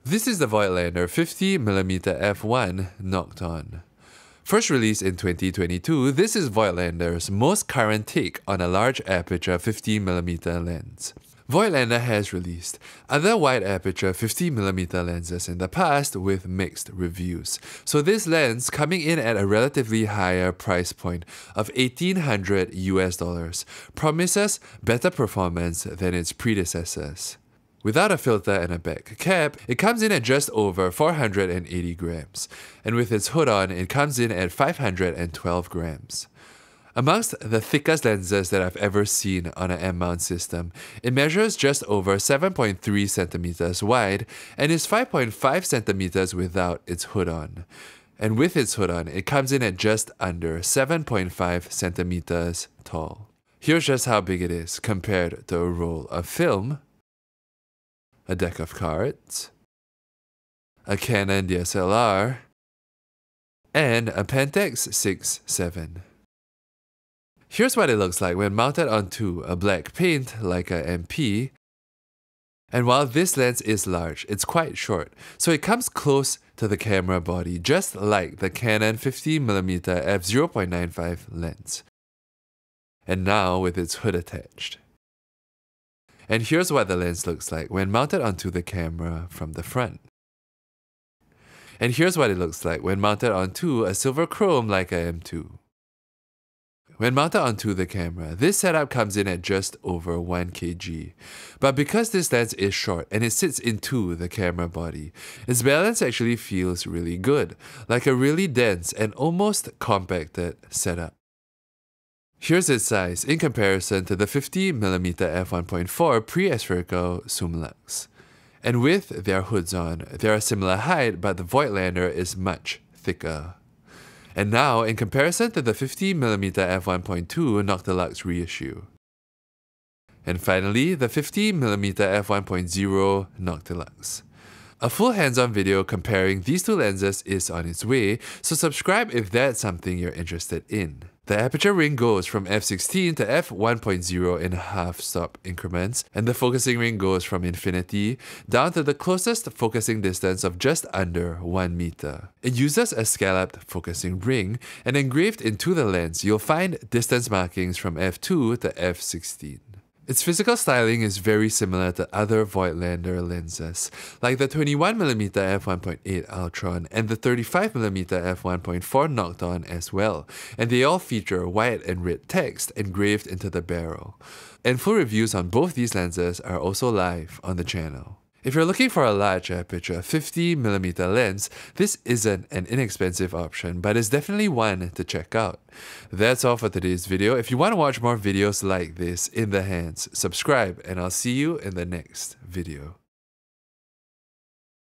This is the Voigtlander 50mm F1 Nokton. First released in 2022, this is Voigtlander's most current take on a large aperture 50mm lens. Voigtlander has released other wide aperture 50mm lenses in the past with mixed reviews. So this lens, coming in at a relatively higher price point of $1,800 promises better performance than its predecessors. Without a filter and a back cap, it comes in at just over 480 grams, and with its hood on, it comes in at 512 grams. Amongst the thickest lenses that I've ever seen on an M-mount system, it measures just over 7.3 centimeters wide and is 5.5 centimeters without its hood on. And with its hood on, it comes in at just under 7.5 centimeters tall. Here's just how big it is compared to a roll of film, a deck of cards, a Canon DSLR, and a Pentax 6.7. Here's what it looks like when mounted onto a black paint Leica MP. And while this lens is large, it's quite short, so it comes close to the camera body, just like the Canon 50mm F0.95 lens. And now with its hood attached. And here's what the lens looks like when mounted onto the camera from the front. And here's what it looks like when mounted onto a silver chrome Leica M2. When mounted onto the camera, this setup comes in at just over 1 kg. But because this lens is short and it sits into the camera body, its balance actually feels really good, like a really dense and almost compacted setup. Here's its size in comparison to the 50mm F1.0 pre-aspherical zoom lux. And with their hoods on, they're a similar height, but the Voigtlander is much thicker. And now, in comparison to the 50mm F1.2 Nokton reissue. And finally, the 50mm F1.0 Nokton. A full hands-on video comparing these two lenses is on its way, so subscribe if that's something you're interested in. The aperture ring goes from f16 to f1.0 in half-stop increments, and the focusing ring goes from infinity down to the closest focusing distance of just under 1 meter. It uses a scalloped focusing ring, and engraved into the lens you'll find distance markings from f2 to f16. Its physical styling is very similar to other Voigtlander lenses, like the 21mm f1.8 Ultron and the 35mm f1.4 Nokton as well, and they all feature white and red text engraved into the barrel. And full reviews on both these lenses are also live on the channel. If you're looking for a large aperture 50mm lens, this isn't an inexpensive option, but it's definitely one to check out. That's all for today's video. If you want to watch more videos like this in the hands, subscribe and I'll see you in the next video.